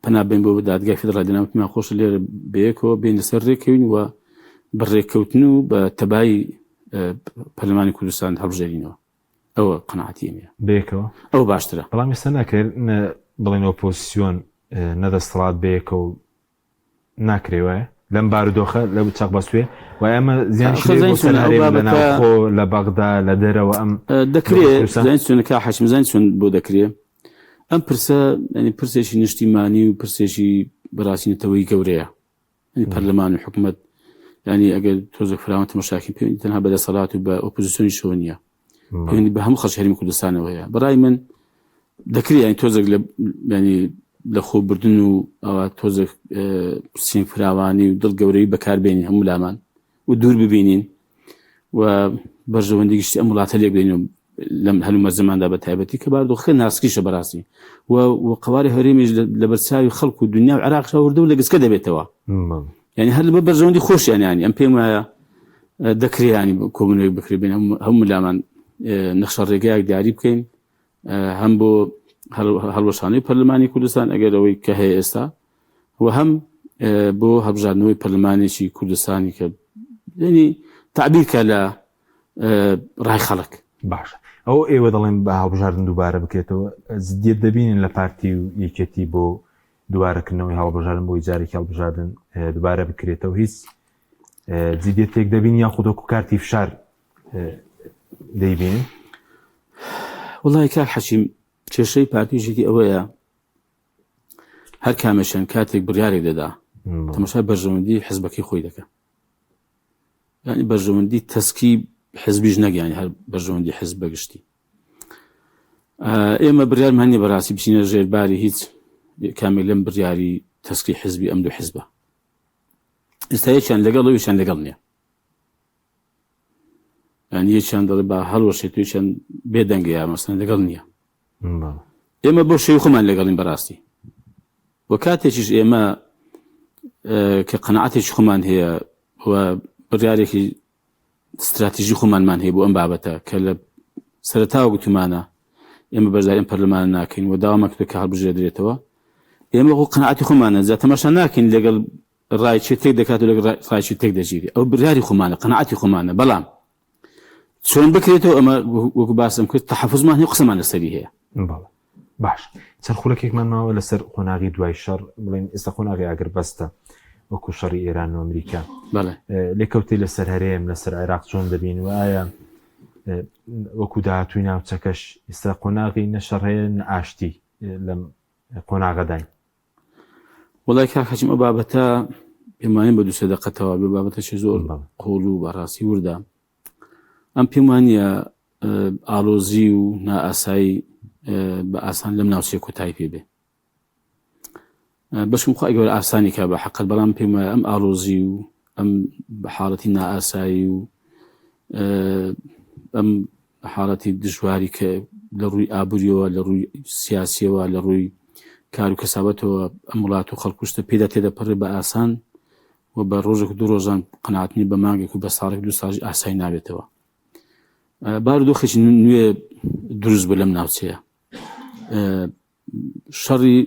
Speaker 2: پەنابێن بۆ دادگای فێدراڵی دەناوتمان خۆشە لێرە بەیەکەوە بێنە سەر ڕێکەوین و بە ڕێککەوتن و بە تەبای پەرلەمانی کوردستان هەڵبژێرینەوە ئەوە قەناعەتی ئێمەیە
Speaker 1: بێکەوە
Speaker 2: ئەو باشترە
Speaker 1: بەڵام ئێستا ناکرێت بڵێن ئۆپۆزیسیۆن نەدەسەڵات بەیەکە و ناکرێوە لەم بارودۆخە لە چاق بەسوێ و ئەمە زیان لەناوخۆ لە بەغدا لە دەرەوە ئەم
Speaker 2: دەکرێت زانستونەکە حەشمزان چۆن بۆ دەکرێت ئەم پرسە ینی پرسێکی نیشتیمانی و پرسێکی بەڕاستینەتەوەی گەورەیە پەرلەمان و حکوومەت ینی ئەگەر تۆزە فراوان تەماشاکەین پێویستی تەنها بەدەسەڵات و بە ئۆپۆزیسیۆنی شۆ نییە پێویستی بە هەموو خەڵکی هەرێمی کوردستانەوەیە بەڕای من دەکرێت ینی تۆزێک ینی لە خۆبردن و ئەوە تۆزێک سین فراوانی و دڵ گەورەی بەکاربێنین هەموو لامان و دوور ببینین و بەرژەوەندی گشتی ئەم وڵاتە لێک بدەین لەم هەلومە زماندا بە تایبەتی کە بارودۆخە ناسکیشە بەڕاستی و قواری هەرێمیش لە بەرچاوی خەڵک و دنیا و عێراق شاوردە و لە گسکە دەبێتەوە ینی هەر لە بەرژەوەندی خۆشیانیانی ئەم پێم وایە دەکرێیانی کۆبوونەوەی بکرێبێن هەموو لامان نەخشە ڕێگایەک دیاری بکەین هەم بۆ هەڵوەشانەی پەرلەمانی کوردستان ئەگەر ئەوەی کە هەیە ئێستا و هەم بۆ هەبژاردنەوەی پەرلەمانێکی کوردستانی کە ینی تعبیرکە لە ڕای خەڵک
Speaker 1: باش ئەو ئێوە دەڵێن بە هەڵبژاردن دووبارە بکرێتەوە زیێت دەبینن لە پارتی و یەکێتی بۆ دووارەکردنەوەی هەڵبژاردن بۆ جارێکی هەڵبژاردن دووبارە بکرێتەوە هیچ جدێتێک دەبین یا خودۆک و کارتی فشار دەیبین
Speaker 2: وڵی کاک حەشیم کێشەی پارتیژێکی ئەوەیە هەر کامەشان کاتێک بڕیارێک دەدا تەماشای بەرژەوەندی حزبەکەی خۆی دەکە ینی بەرژەوەندی تەسکی حزبیش نەگەیانی هەر بەرژەوەندی حزب بەگشتی ئێمە بڕیارمان هەنیە بەڕاستی بچینە ژێرباری هیچ کامێک لەم بڕیاری تەسکی حزبی ئەم دوو حزبە ئێستا یەکیان لەگەڵ ئەویشیان لەگەڵ نییە ینی یەکیان دەڵێ بە هەڵوەشێت تویشیان بێدەنگە یا مەسەڵەن لەگەڵ نییە ئێمە بۆ شێوی خۆمان لەگەڵین بەڕاستی و کاتێکیش ئێمە کە قەنەعەتێکی خۆمان هەیە و بڕیارێکی استراتیژی خۆمانمان هەیە بۆ ئەم بابەتە کە لە سەرەتاوە گوتمانە ئێمە بەرزای پەرلەمان ناکەین و داوامەکە کە هەڵبژێردرێتەوە ئێمە خۆ قەنەعەتی خۆمانە جا تەماشا ناکەین لەگەڵ ڕایچێ تێک دەکات و لەگەڵ ڕایچی تێک دەژیری ئەو بڕیاری خۆمانە قەنەعەتی خۆمانە بەڵام چۆن بکرێتەوە ئەمە وەکو باسم کرد تەحەفوزمان هەیە قسەمان لەسەری هەیە
Speaker 1: باش چەند خولەکێکمان ماوە لەسەر قۆناغی دوای شەڕ بڵێن ئێستا قۆناغی ئاگر بەستە وەکو شەڕی ئێران و ئەمریکا لێکەوتی لەسەر هەرێم لەسەر عێراق چۆن دەبین و ئایا وەکو داهاتووی ناوچەکەش ئێستا قۆناغی نەشەڕ هەیە ئاشتی لەم قۆناغەداین
Speaker 2: وڵای کاک حەشیم ئەو بابەتە پێمانین بە دوو سەدەقەتەوە بێ بابەتەشی زۆر قۆڵ و بەڕاستی وردە ئەم پێم وانییە ئاڵۆزی و نائاسایی بە ئاسان لەم ناوچەیە کۆتایی پێ بێ بەشم خۆی گەورە ئاسانی کە بە حەقەت بەڵام پێم وایە ئەم ئاڵۆزی و ئەم بە حاڵەتی نائاسایی و ئەم حاڵەتی دژواری کە لە ڕووی ئابووریەوە لە ڕووی سیاسیەوە لە ڕووی کار و کەسابەتەوە ئەم وڵات و خەڵکوشتە پێدا تێدەپەڕێ بە ئاسان و بە ڕۆژێک دوو ڕۆژان قەناعەتنی بە مانگێک و بە ساڵێک دوو ساڵی ئاسایی نابێتەوە بارودۆخێکی نوێ دروست بوو لەم ناوچەیە شەڕی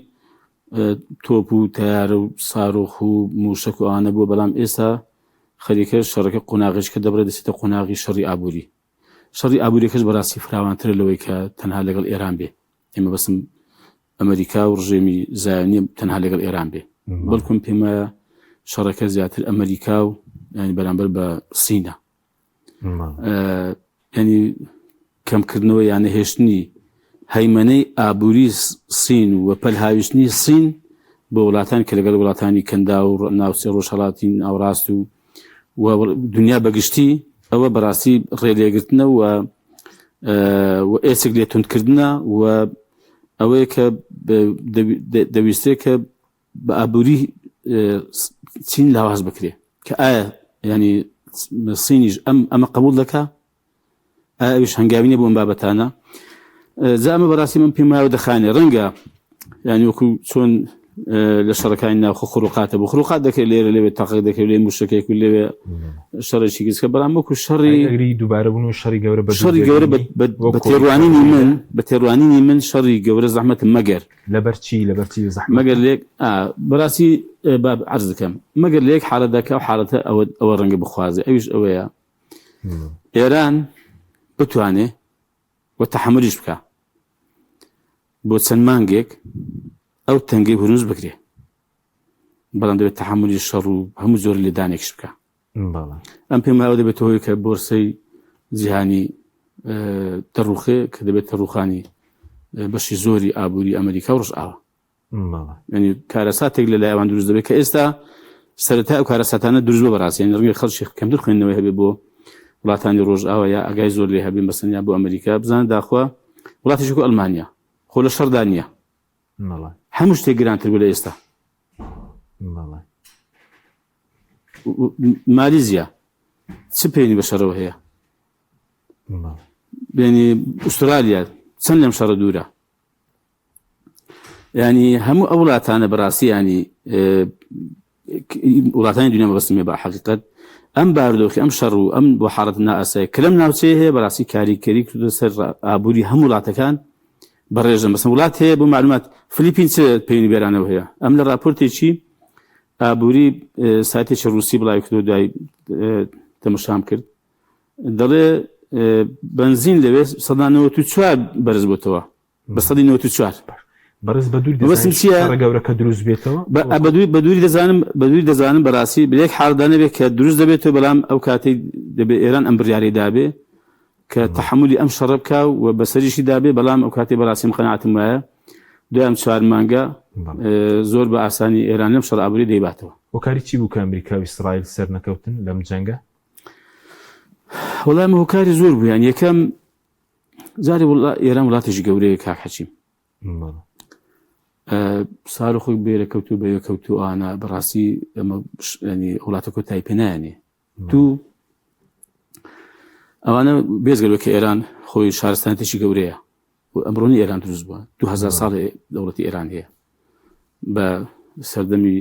Speaker 2: تۆپ و تەیارە و سارۆخ و موشک و ئەوانە بووە بەڵام ئێستا خەریکە شەڕەکە قۆناغیش کە دەبڕێت دەچێتە قۆناغی شەڕی ئابووری شەڕی ئابووریەکەش بەڕاستی فراوانترە لەوەی کە تەنها لەگەڵ ئێران بێ ئێمە بەسم ئەمریکا و ڕژێمی زایۆنی تەنها لەگەڵ ئێران بێ بەڵکوم پێم وایە شەڕەکە زیاتر ئەمریکا و ینی بەرامبەر بە سینە ینی کەمکردنەوە یان نەهێشتنی هەیمەنەی ئابووری سین و پەلهاویشتنی سین بۆ وڵاتان کە لەگەڵ وڵاتانی کەندا و ناوچە ڕۆژهەڵاتی ناوڕاست و دنیا بەگشتی ئەوە بەڕاستی ڕێلێگرتنە و ئێسێک لێ توندکردنە و ئەوەیە کە دەویستێت کە بە ئابووری چین لاواز بکرێ کە ئایا ینی سینیش ئەمە قبول دەکا ئەویش هەنگاوینە بۆ ئەم بابەتانە زامە بەڕاستی من پێم وایە دەخانێ ڕەنگە یعنی وەکو چۆن لە شەڕەکانی ناوخۆ خروقاتە بۆ خروقات دەکرێت لێرە لەوێ تاقیق دەکرێت لێ موشکێک و لەوێ شەڕێکی گچکە بەڵام وەکو شەڕی
Speaker 1: دووبارە بوون و شەڕی گەورە
Speaker 2: بە تێڕوانینی من شەڕی گەورە زەحمەتم مەگەر
Speaker 1: لەبەرچی زەحمەت
Speaker 2: مەگەر لێک بەڕاستی عەرز دەکەم مەگەر لێک حالەتەکە و حالەتە ئەوە ڕەنگە بخوازێ ئەویش ئەوەیە ئێران بتوانێ و تەحملیش بکە بۆ چەند مانگێک ئەو تەنگەی هورمز بکرێ بەڵام دەبێت تەحملی شەڕ و هەموو زۆر لێدانێکش بکە ئەم پێم وایە دەبێت هۆی کە بۆرسەی جیهانی دەڕوخێ کە دەبێت تەڕوخانی بەشی زۆری ئابووری ئەمریکا و ڕژئاوە ینی کارەساتێک لە لایەوان دروست دەبێت کە ئێستا سەرەتا ئەو کارەساتانە دروست بۆ بەڕاستی ینی ڕەنگە خەڵکی کەمتر خوێندنەوەی هەبێ بۆ وڵاتانی ڕۆژئاوا یا ئەگای زۆر لێ هەبێ مەسەڵەن بۆ ئەمریکا بزانن داخوا وڵاتێکی ئەڵمانیا خۆ لە شەڕدا نییە هەموو شتێک گرانتر بوو لە ئێستا مالیزیا چ پێینی بە شەڕەوە هەیە بینی ئوسترالیا چەند لەم شەڕە دوورە ینی هەموو ئەو وڵاتانە بەڕاستی ینی وڵاتانی دنیا مەبەستمێ بە حەقیقەت ئەم بارودۆخی ئەم شەڕ و ئەم بۆ حاڵەت نائاسایی کە لەم ناوچەیە هەیە بەڕاستی کاریگەری کردووە سەر ئابووری هەموو وڵاتەکان بەڕێژە مەسەڵەن وڵات هەیە بۆ معلومات فلیپین چ پەیوەندی بێرانەوە هەیە ئەم لە راپۆرتێکی ئابووری سایتێکی ڕووسی بڵاوی کردو دوای تەماشام کرد دەڵێ بنزین لەوێ 94 بەرز بۆتەوە بە 194
Speaker 1: بەرز بە دووری گەورەکە دروست بێتەوە
Speaker 2: بە دووری دەزانم بەڕاستی بەیەک حاڵدانە بێت کە دروست دەبێتەوە بەڵام ئەو کاتەی دەبێت ئێران ئەم بڕیاری دابێ کە تەحملی ئەم شەڕە بکە و بەسەریشی دابێ بەڵام ئەو کاتی بەڕاستی قەناعەتم وایە دوام 4 مانگە زۆر بە ئاسانی ئێران لەم شەڕ ئابووری دەیباتەوە
Speaker 1: هۆکاری چی بوو کە ئەمریکا و ئیسرائیل سەر نەکەوتن لەم جەنگە
Speaker 2: وەڵام هۆکاری زۆر بوویان یەکەم جارێ ئێران وڵاتێکی گەورەیە کاک حەچیم ساڵ خۆی بێرە کەوتو بە یەکەوتو ئانا بەڕاستی ئەمە وڵاتە کۆتایی پێ نایانێ دوو ئەوانە بێزگەلەوە کە ئێران خۆی شارستانێکی گەورەیە و ئەمڕۆنی ئێران دروست بووە 2000 ساڵی دەوڵەتی ئێران هەیە بە سەردەمی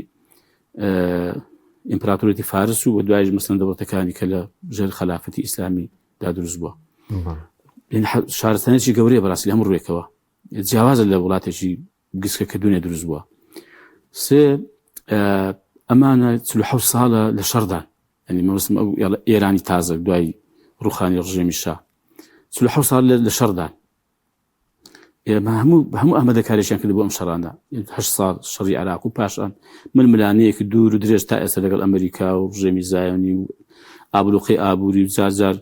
Speaker 2: ئیمپراتۆریەتی فارس و دوایش مەسەڵەن دەوڵەتەکانی کە لە ژێر خەلافەتی ئیسلامی دا دروست بووە شارستانێکی گەورەیە بەڕاستی هەموو ڕێکەوە جیاوازە لە وڵاتێکی گسکە کە دونیا دروست بووە سێ ئەمانە 47 ساڵە لە شەڕدان ینی مەوەسم ئەو ئێرانی تازە دوای ڕوخانی ڕژێمی شا 47 ساڵ لە شەڕدان هەموو ئامادەکاریشیان کرد بۆ ئەم شەڕانە 8 ساڵ شەڕی عێراق و پاشان ململانەیەکی دوور و درێژ تا ئێستا لەگەڵ ئەمریکا و ڕژێمی زایۆنی و ئابلوقی ئابووری و جارجار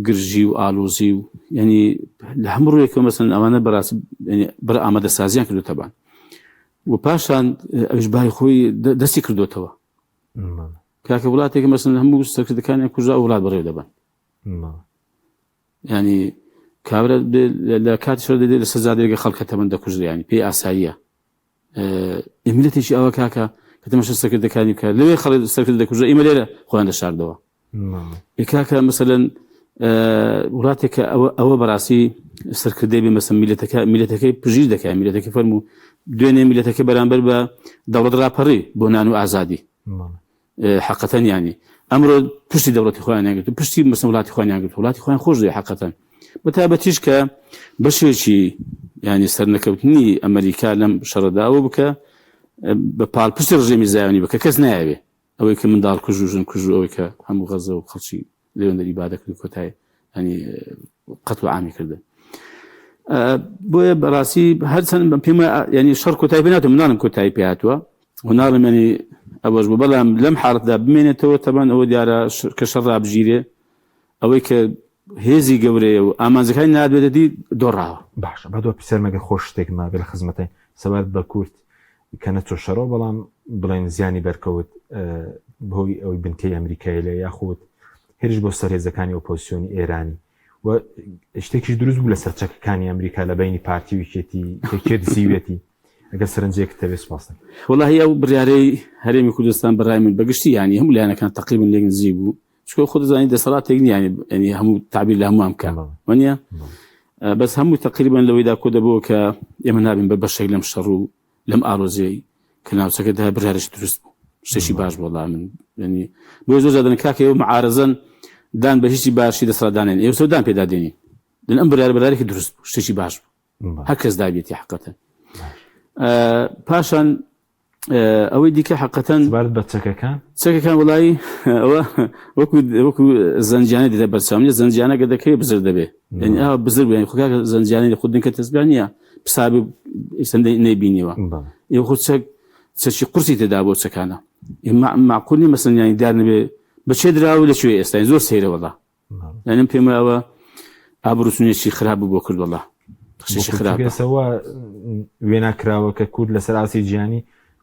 Speaker 2: گرژی و ئالۆزی و ینی لە هەموو ڕوویەکەوە مەسەڵەن ئەوانە بەڕاستی بەرە ئامادەسازیان کردوتەبان و پاشان ئەوش بای خۆی دەستی کردوتەوە کاکە وڵاتێکی مەسەڵەن هەموو سەرکردەکانیان کوژا وڵات بەڕێوە دەبن ینی کابرا لە کاتی شەڕ دەدێت لە سەرزادێگە خەڵکە تەمەن دەکوژرێنی پێی ئاساییە ئمیلەتێکی ئەوە کاکە کە تەماشا سەرکردەکانی کە لەوێ خەڵک سەرکرد دەکوژە ئیمە لێرە خۆیان دەشاردەوە کاکە مەسەڵەن وڵاتێکە ئەوە بەڕاستی سەرکردەی بێ مەسەڵەن میلەتەکەی پژیر دەکات میلەتەکەی فەرموو دوێنێ میلەتەکەی بەرامبەر بە دەوڵەت ڕاپەڕی بۆ نان و ئازادی حقەتەن ینی ئەمڕۆ پشتی دەوڵەتی خۆیان یانگرت و پشتی مەسەڵەن وڵاتی خۆیان یانگرت وڵاتی خۆیان خۆش دەوێ حقەتەن بەتابەتیش کە بەشێکی ینی سەرنەکەوتنی ئەمریکا لەم شەڕەداوە بکە بە پاڵپشتی ڕژێمی زایۆنی بکە کەس نایەوێ ئەوەی کە منداڵ کوژ و ژن کوژ و ئەوەی کە هەموو غەزە و خەڵکی لێوەندەری بادەکرد و کۆتای ینی قەتڵ عامی کردن بۆیە بەڕاستی هەرچەند پێم ینی شەڕ کۆتایی پێ ناتوە مناڵم کۆتایی پێ هاتووە هەناڵم ینی ئەوەش بوو بەڵام لەم حاڵەتدا بمێنێتەوە تەبەن ئەوە دیارە کە شەڕ ڕابژیرێ ئەوەی کە هێزی گەورەیە و ئامانجەکانی نادوێتەدی دۆڕاوە
Speaker 1: باشە بەدووە پیسەرمەگە خۆش شتێک ماگە لە خزمەتەی سەبات بە کورت کە نەچۆ شەڕەوە بەڵام بڵێن زیانی بەرکەوت بۆی ئەوی بنکەی ئەمریکای لە یاخود هێرش بۆ سەرهێزەکانی ئۆپۆزیسیۆنی ئێرانی و شتێکیش دروست بوو لە سەرچەکەکانی ئەمریکا لە بینی پارتی ویکێتی تێکێت زیوێتی ئەگەر سەرنجەیەک تەوێت سپاسن
Speaker 2: وەڵاهی ئەو بڕیارەی هەرێمی کوردستان بەڕای من بەگشتی ینی هەموو لایەنەکان تەقریبن لێک نزیک بوو چکە خۆ دەزانین دەسەڵاتێک نییە ینی هەموو تعبیر لە هەموو ئەمکە وانە بەس هەموو تقریبان لەوەیدا کۆ دەبەوە کە ئێمە نابین بە بەشێک لەم شەڕ و لەم ئاڵۆزیەی کە ناوچەکەدا برارش دروست بوو شتێکی باش بۆ من ینی بۆ زۆر جادن کاکە ئێوە معارەزەن دان بە هیچی باشی دەسەڵاتدانێن ئێوە سەودان پێدا دێنی لەن ئەم برارێکی دروست بوو شتێکی باش بوو هەر کەس دابێتی حقەتەن پاشان ئەوەی دیکە حقەتەن
Speaker 1: بە
Speaker 2: چەکەکان وڵایی ئەوە وەکو زەنجانە دێتە بەرچاوی زەنجانە گە دەکەی بزر دەبێ ینی ئەوە بزر بێن خۆکە زەنجانی خودن کە تەزبیان نیە پسابی ئێسەندەی نەیبینیوە ئێوە خۆ چەکی قورسی تێدا بۆ چەکانە معقولی مەسەن ینی دار نەبێ بەچێ دراوە لەکوێ ئێستا زۆر سەیرە وەڵا ینی پێمە ئەوە ئابروسونێکی خراپ بۆ کرد وەڵا خشێکی خراپەوە
Speaker 1: وێناکراوە کە کورد لەسەر ئاسی گیانی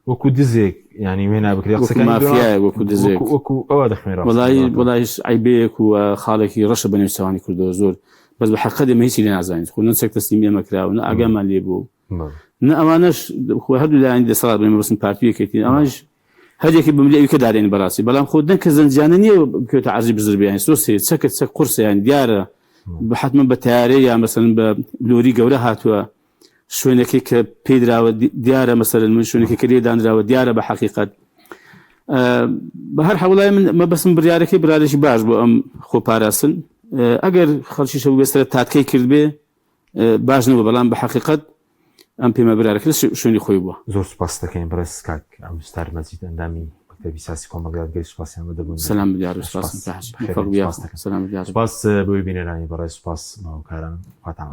Speaker 1: وەکو دزێک ینی وێنا بکرێ
Speaker 2: مافیایە وەکو دزێک
Speaker 1: وەکو ئەوە دەخمێرە
Speaker 2: وەڵایش عیبەیەک و خاڵێکی ڕەشە بە نێوچەوانی کوردەوە زۆر بەس بە حەقە دەمە هیچی لێ نازانیت خۆ نەچێک تەسلیمی ئەمەکراوە نە ئاگامان لێ بوو نە ئەوانەش خۆ هەردوو لایەن دەسەڵات بێمە بەسن پارتیەکەیتی ئەوانش هەرێکی بملێوی کە دارێن بەڕاستی بەڵام خۆ دەن کە زەنجانە نییە بکوێتە عەرزی بزر بیان سۆ سێ چەکە چەک قورسیان دیارە حتمما بە تیارەی یا مەسەن بە بلۆری گەورە هاتووە شوێنێکی کە پێدراوە دیارە مەسەرن من شوێنێکی کە لێدانراوە دیارە بە حەقیقەت بە هەر حەوڵای من مەبەسم بڕیارەکەی برارێکی باش بۆ ئەم خۆپاراستن ئەگەر خەڵکیشە بێسترە تاتکەی کرد بێ باش نەبوو بەڵام بە حەقیقەت ئەم پێمە برارەکە شوێنی خۆی بووە
Speaker 1: زۆر سوپاس دەکەین بەڕێز کاک ئەمستار مەجید ئەندامی مەکتەبی سیاسی کۆمەڵگەی گەی سوپاسیان بە دەبوون
Speaker 2: سەلام دیار سپاس
Speaker 1: سپاس بۆی بینێرانی بەڕێز سوپاس ماوەکاران خواتان